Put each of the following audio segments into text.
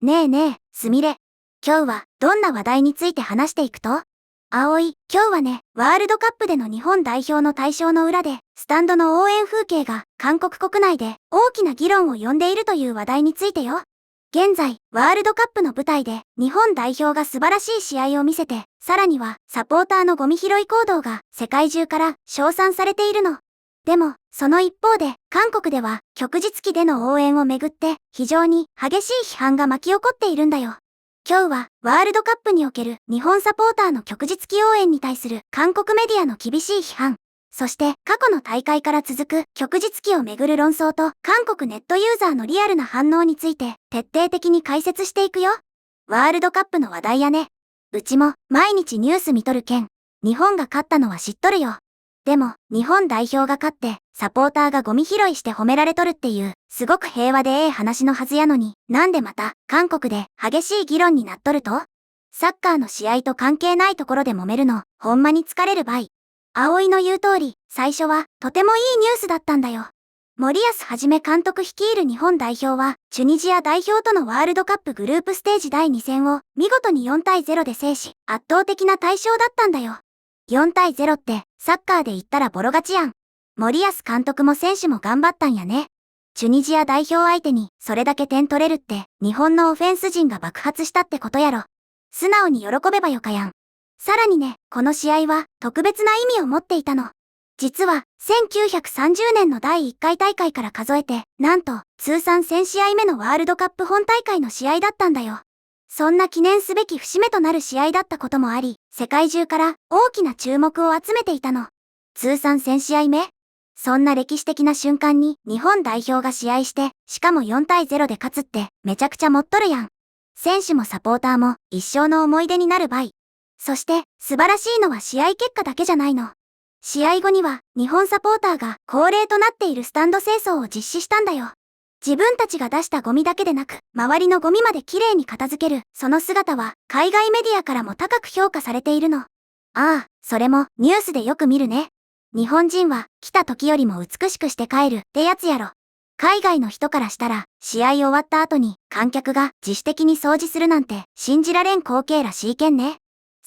ねえねえ、すみれ。今日はどんな話題について話していくと？葵、今日はね、ワールドカップでの日本代表の大勝の裏で、スタンドの応援風景が韓国国内で大きな議論を呼んでいるという話題についてよ。現在、ワールドカップの舞台で日本代表が素晴らしい試合を見せて、さらにはサポーターのゴミ拾い行動が世界中から称賛されているの。でも、その一方で、韓国では、旭日旗での応援をめぐって、非常に激しい批判が巻き起こっているんだよ。今日は、ワールドカップにおける日本サポーターの旭日旗応援に対する韓国メディアの厳しい批判、そして過去の大会から続く旭日旗をめぐる論争と、韓国ネットユーザーのリアルな反応について、徹底的に解説していくよ。ワールドカップの話題やね。うちも、毎日ニュース見とるけん。日本が勝ったのは知っとるよ。でも、日本代表が勝って、サポーターがゴミ拾いして褒められとるっていう、すごく平和で話のはずやのに、なんでまた、韓国で激しい議論になっとると？サッカーの試合と関係ないところで揉めるの、ほんまに疲れるばい。葵の言う通り、最初は、とてもいいニュースだったんだよ。森保一監督率いる日本代表は、チュニジア代表とのワールドカップグループステージ第2戦を、見事に4対0で制し、圧倒的な大勝だったんだよ。4対0って、サッカーで言ったらボロ勝ちやん。森保監督も選手も頑張ったんやね。チュニジア代表相手に、それだけ点取れるって、日本のオフェンス陣が爆発したってことやろ。素直に喜べばよかやん。さらにね、この試合は、特別な意味を持っていたの。実は、1930年の第1回大会から数えて、なんと、通算1000試合目のワールドカップ本大会の試合だったんだよ。そんな記念すべき節目となる試合だったこともあり、世界中から大きな注目を集めていたの。通算1000試合目？そんな歴史的な瞬間に日本代表が試合して、しかも4対0で勝つってめちゃくちゃ持っとるやん。選手もサポーターも一生の思い出になるばい。そして素晴らしいのは試合結果だけじゃないの。試合後には日本サポーターが恒例となっているスタンド清掃を実施したんだよ。自分たちが出したゴミだけでなく、周りのゴミまできれいに片付ける、その姿は、海外メディアからも高く評価されているの。ああ、それも、ニュースでよく見るね。日本人は、来た時よりも美しくして帰る、ってやつやろ。海外の人からしたら、試合終わった後に、観客が自主的に掃除するなんて、信じられん光景らしいけんね。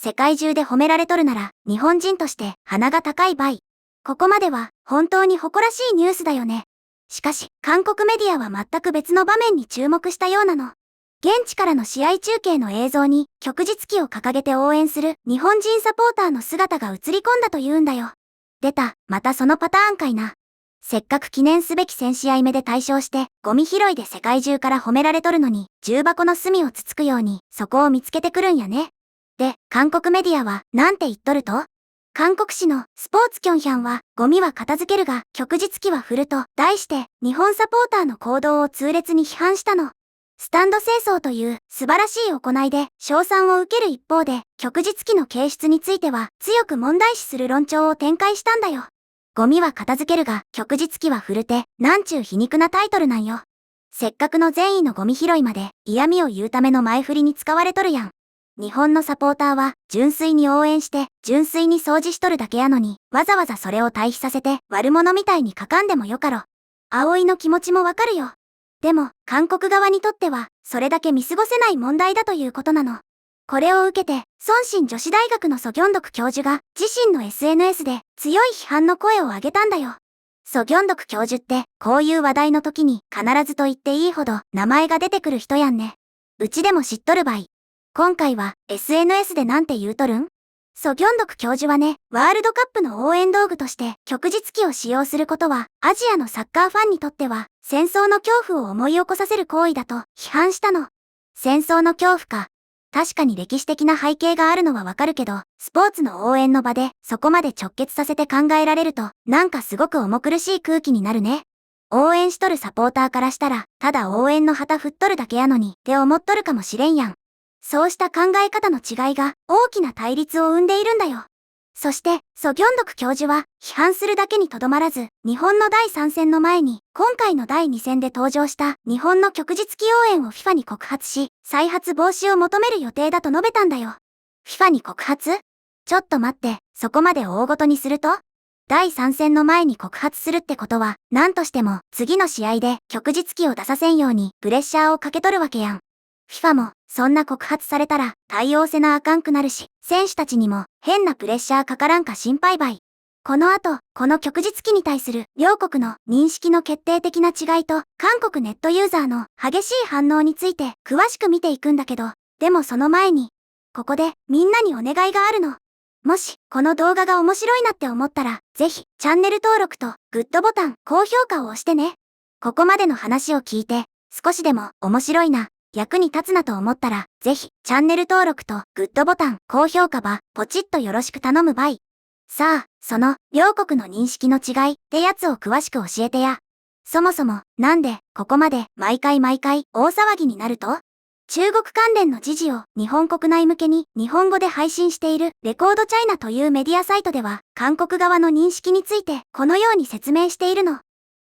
世界中で褒められとるなら、日本人として、鼻が高いばい。ここまでは、本当に誇らしいニュースだよね。しかし、韓国メディアは全く別の場面に注目したようなの。現地からの試合中継の映像に、旭日旗を掲げて応援する日本人サポーターの姿が映り込んだというんだよ。出た、またそのパターンかいな。せっかく記念すべき1000試合目で大勝して、ゴミ拾いで世界中から褒められとるのに、重箱の隅をつつくように、そこを見つけてくるんやね。で、韓国メディアは、なんて言っとると？韓国紙のスポーツキョンヒャンは、ゴミは片付けるが、旭日旗は振ると、題して、日本サポーターの行動を痛烈に批判したの。スタンド清掃という素晴らしい行いで、称賛を受ける一方で、旭日旗の掲出については、強く問題視する論調を展開したんだよ。ゴミは片付けるが、旭日旗は振るって、なんちゅう皮肉なタイトルなんよ。せっかくの善意のゴミ拾いまで、嫌味を言うための前振りに使われとるやん。日本のサポーターは純粋に応援して純粋に掃除しとるだけやのに、わざわざそれを対比させて悪者みたいに書かんでもよかろ。葵の気持ちもわかるよ。でも韓国側にとってはそれだけ見過ごせない問題だということなの。これを受けて孫新女子大学のソギョンドク教授が自身の SNS で強い批判の声を上げたんだよ。ソギョンドク教授ってこういう話題の時に必ずと言っていいほど名前が出てくる人やんね。うちでも知っとるばい。今回は SNS でなんて言うとるん？ソギョンドク教授はね、ワールドカップの応援道具として旭日旗を使用することは、アジアのサッカーファンにとっては、戦争の恐怖を思い起こさせる行為だと批判したの。戦争の恐怖か。確かに歴史的な背景があるのはわかるけど、スポーツの応援の場でそこまで直結させて考えられると、なんかすごく重苦しい空気になるね。応援しとるサポーターからしたら、ただ応援の旗振っとるだけやのに、って思っとるかもしれんやん。そうした考え方の違いが大きな対立を生んでいるんだよ。そして、ソギョンドク教授は批判するだけにとどまらず、日本の第3戦の前に、今回の第2戦で登場した日本の旭日旗応援を FIFA に告発し、再発防止を求める予定だと述べたんだよ。FIFA に告発？ちょっと待って、そこまで大ごとにすると？第3戦の前に告発するってことは、何としても次の試合で旭日旗を出させんようにプレッシャーをかけとるわけやん。FIFA も、そんな告発されたら対応せなあかんくなるし、選手たちにも変なプレッシャーかからんか心配ばい。この後、この旭日旗に対する両国の認識の決定的な違いと、韓国ネットユーザーの激しい反応について詳しく見ていくんだけど、でもその前に、ここでみんなにお願いがあるの。もし、この動画が面白いなって思ったら、ぜひ、チャンネル登録とグッドボタン、高評価を押してね。ここまでの話を聞いて、少しでも面白いな、役に立つなと思ったら、ぜひ、チャンネル登録とグッドボタン、高評価ば、ポチッとよろしく頼むばい。さあ、その、両国の認識の違いってやつを詳しく教えてや。そもそも、なんで、ここまで、毎回大騒ぎになると？中国関連の時事を日本国内向けに日本語で配信しているレコードチャイナというメディアサイトでは、韓国側の認識についてこのように説明しているの。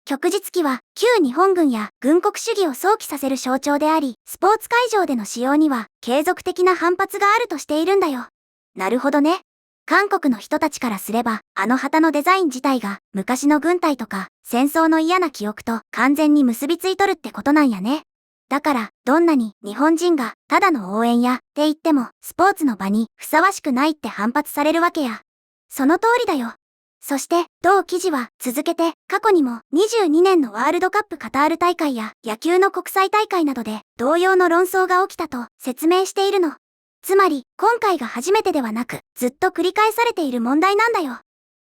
旭日旗は旧日本軍や軍国主義を想起させる象徴であり、スポーツ会場での使用には継続的な反発があるとしているんだよ。なるほどね。韓国の人たちからすれば、あの旗のデザイン自体が昔の軍隊とか戦争の嫌な記憶と完全に結びついとるってことなんやね。だから、どんなに日本人がただの応援やって言ってもスポーツの場にふさわしくないって反発されるわけや。その通りだよ。そして、同記事は続けて過去にも22年のワールドカップカタール大会や野球の国際大会などで同様の論争が起きたと説明しているの。つまり、今回が初めてではなく、ずっと繰り返されている問題なんだよ。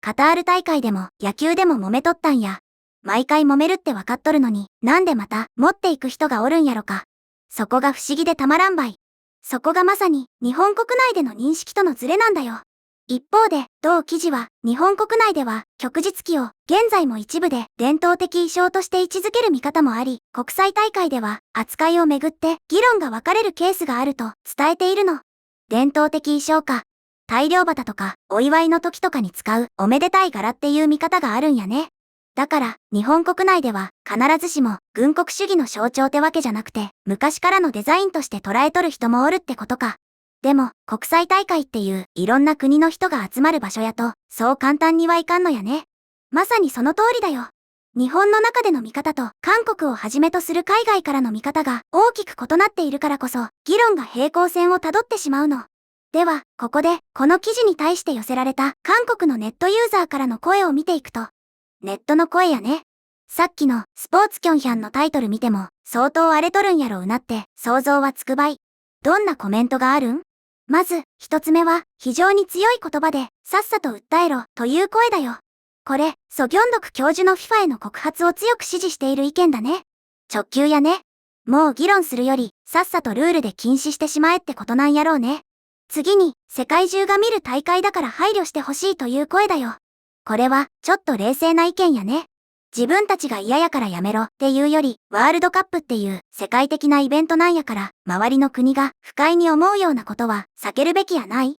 カタール大会でも野球でも揉めとったんや。毎回揉めるってわかっとるのに、なんでまた持っていく人がおるんやろか。そこが不思議でたまらんばい。そこがまさに日本国内での認識とのズレなんだよ。一方で、同記事は日本国内では旭日旗を現在も一部で伝統的衣装として位置づける見方もあり、国際大会では扱いをめぐって議論が分かれるケースがあると伝えているの。伝統的衣装か。大漁旗とかお祝いの時とかに使うおめでたい柄っていう見方があるんやね。だから、日本国内では必ずしも軍国主義の象徴ってわけじゃなくて、昔からのデザインとして捉えとる人もおるってことか。でも、国際大会っていういろんな国の人が集まる場所やと、そう簡単にはいかんのやね。まさにその通りだよ。日本の中での見方と韓国をはじめとする海外からの見方が大きく異なっているからこそ、議論が平行線をたどってしまうの。では、ここで、この記事に対して寄せられた韓国のネットユーザーからの声を見ていくと、ネットの声やね。さっきのスポーツキョンヒャンのタイトル見ても相当荒れとるんやろうなって想像はつくばい。どんなコメントがあるん？まず、一つ目は非常に強い言葉でさっさと訴えろという声だよ。これ、ソギョンドク教授の FIFA への告発を強く支持している意見だね。直球やね。もう議論するよりさっさとルールで禁止してしまえってことなんやろうね。次に、世界中が見る大会だから配慮してほしいという声だよ。これは、ちょっと冷静な意見やね。自分たちが嫌やからやめろっていうより、ワールドカップっていう世界的なイベントなんやから、周りの国が不快に思うようなことは避けるべきやないっ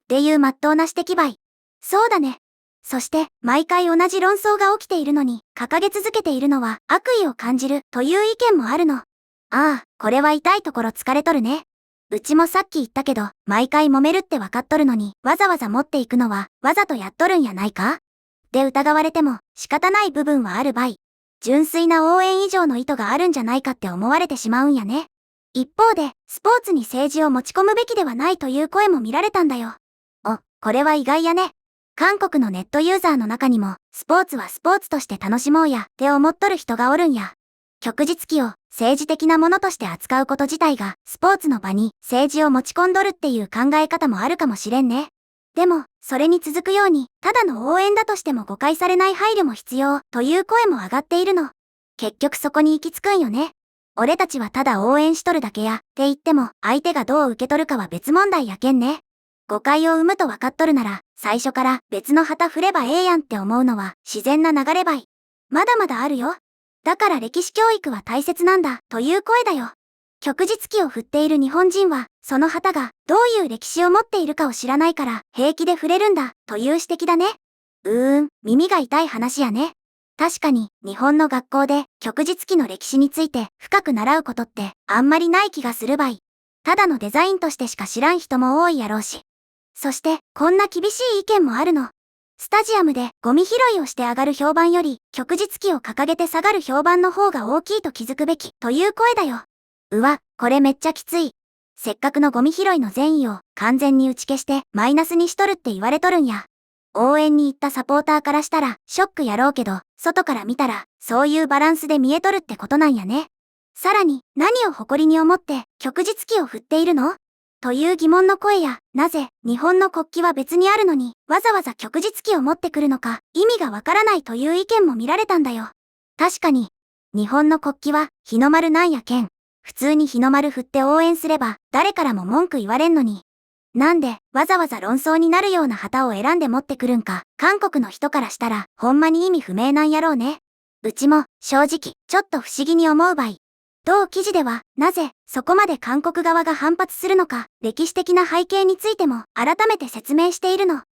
ていう真っ当な指摘ばい。そうだね。そして、毎回同じ論争が起きているのに、掲げ続けているのは悪意を感じるという意見もあるの。ああ、これは痛いところ疲れとるね。うちもさっき言ったけど、毎回揉めるってわかっとるのに、わざわざ持っていくのは、わざとやっとるんやないか？で疑われても仕方ない部分はあるばい。純粋な応援以上の意図があるんじゃないかって思われてしまうんやね。一方で、スポーツに政治を持ち込むべきではないという声も見られたんだよ。これは意外やね。韓国のネットユーザーの中にも、スポーツはスポーツとして楽しもうやって思っとる人がおるんや。旭日旗を政治的なものとして扱うこと自体が、スポーツの場に政治を持ち込んどるっていう考え方もあるかもしれんね。でも、それに続くように、ただの応援だとしても誤解されない配慮も必要という声も上がっているの。結局そこに行き着くんよね。俺たちはただ応援しとるだけや、って言っても、相手がどう受け取るかは別問題やけんね。誤解を生むと分かっとるなら、最初から別の旗振ればええやんって思うのは自然な流ればい。まだまだあるよ。だから歴史教育は大切なんだ、という声だよ。旭日旗を振っている日本人は、その旗がどういう歴史を持っているかを知らないから平気で触れるんだ、という指摘だね。耳が痛い話やね。確かに、日本の学校で旭日旗の歴史について深く習うことってあんまりない気がするばい。ただのデザインとしてしか知らん人も多いやろうし。そして、こんな厳しい意見もあるの。スタジアムでゴミ拾いをして上がる評判より、旭日旗を掲げて下がる評判の方が大きいと気づくべき、という声だよ。これめっちゃきつい。せっかくのゴミ拾いの善意を完全に打ち消してマイナスにしとるって言われとるんや。応援に行ったサポーターからしたらショックやろうけど、外から見たらそういうバランスで見えとるってことなんやね。さらに、何を誇りに思って旭日旗を振っているのという疑問の声や、なぜ日本の国旗は別にあるのにわざわざ旭日旗を持ってくるのか意味がわからないという意見も見られたんだよ。確かに、日本の国旗は日の丸なんやけん。普通に日の丸振って応援すれば誰からも文句言われんのに。なんでわざわざ論争になるような旗を選んで持ってくるんか、韓国の人からしたらほんまに意味不明なんやろうね。うちも正直ちょっと不思議に思うばい。同記事ではなぜそこまで韓国側が反発するのか、歴史的な背景についても改めて説明しているの。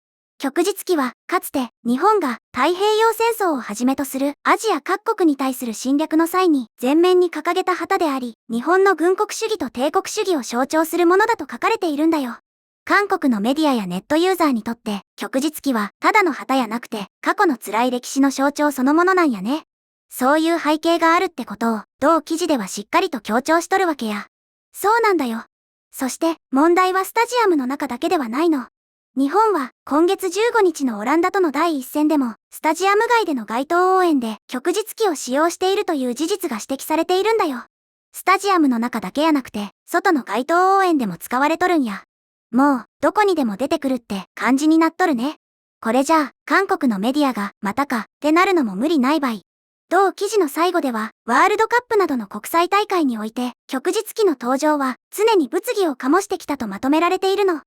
旭日旗はかつて日本が太平洋戦争をはじめとするアジア各国に対する侵略の際に前面に掲げた旗であり、日本の軍国主義と帝国主義を象徴するものだと書かれているんだよ。韓国のメディアやネットユーザーにとって旭日旗はただの旗やなくて過去の辛い歴史の象徴そのものなんやね。そういう背景があるってことを同記事ではしっかりと強調しとるわけや。そうなんだよ。そして問題はスタジアムの中だけではないの。日本は今月15日のオランダとの第一戦でもスタジアム外での街頭応援で旭日旗を使用しているという事実が指摘されているんだよ。スタジアムの中だけやなくて外の街頭応援でも使われとるんや。もうどこにでも出てくるって感じになっとるね。これじゃあ韓国のメディアがまたかってなるのも無理ないばい。同記事の最後ではワールドカップなどの国際大会において旭日旗の登場は常に物議を醸してきたとまとめられているの。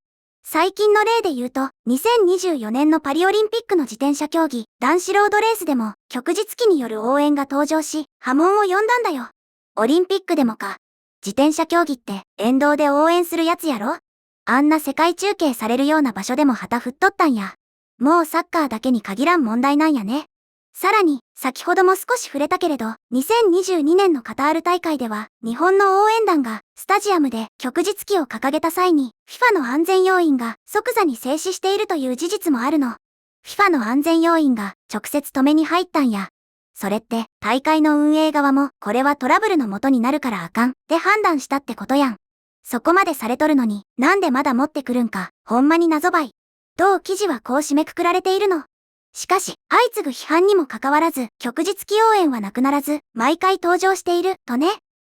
最近の例で言うと、2024年のパリオリンピックの自転車競技、男子ロードレースでも、旭日旗による応援が登場し、波紋を呼んだんだよ。オリンピックでもか。自転車競技って、沿道で応援するやつやろ？あんな世界中継されるような場所でも旗振っとったんや。もうサッカーだけに限らん問題なんやね。さらに、先ほども少し触れたけれど、2022年のカタール大会では、日本の応援団が、スタジアムで旭日旗を掲げた際に、FIFA の安全要員が即座に静止しているという事実もあるの。FIFA の安全要員が直接止めに入ったんや。それって、大会の運営側も、これはトラブルの元になるからあかん、って判断したってことやん。そこまでされとるのに、なんでまだ持ってくるんか、ほんまに謎ばい。同記事はこう締めくくられているの。しかし、相次ぐ批判にもかかわらず、旭日旗応援はなくならず、毎回登場している、とね。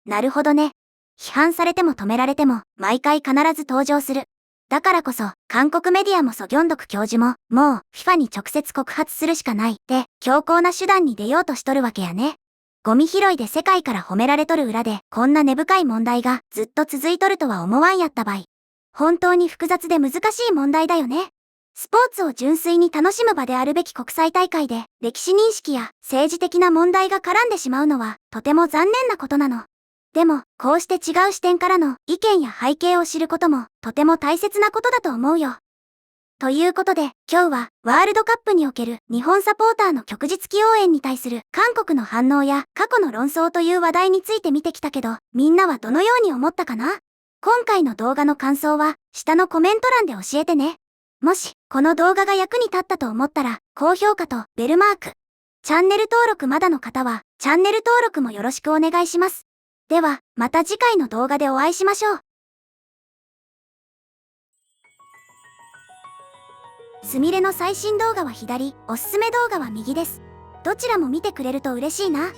なるほどね。批判されても止められても、毎回必ず登場する。だからこそ、韓国メディアもソギョンドク教授も、もう、FIFA に直接告発するしかない、って強硬な手段に出ようとしとるわけやね。ゴミ拾いで世界から褒められとる裏で、こんな根深い問題がずっと続いとるとは思わんやったばい。本当に複雑で難しい問題だよね。スポーツを純粋に楽しむ場であるべき国際大会で、歴史認識や政治的な問題が絡んでしまうのは、とても残念なことなの。でも、こうして違う視点からの意見や背景を知ることも、とても大切なことだと思うよ。ということで、今日は、ワールドカップにおける日本サポーターの旭日旗応援に対する韓国の反応や過去の論争という話題について見てきたけど、みんなはどのように思ったかな？今回の動画の感想は、下のコメント欄で教えてね。もし、この動画が役に立ったと思ったら、高評価とベルマーク。チャンネル登録まだの方は、チャンネル登録もよろしくお願いします。では、また次回の動画でお会いしましょう。すみれの最新動画は左、おすすめ動画は右です。どちらも見てくれると嬉しいな。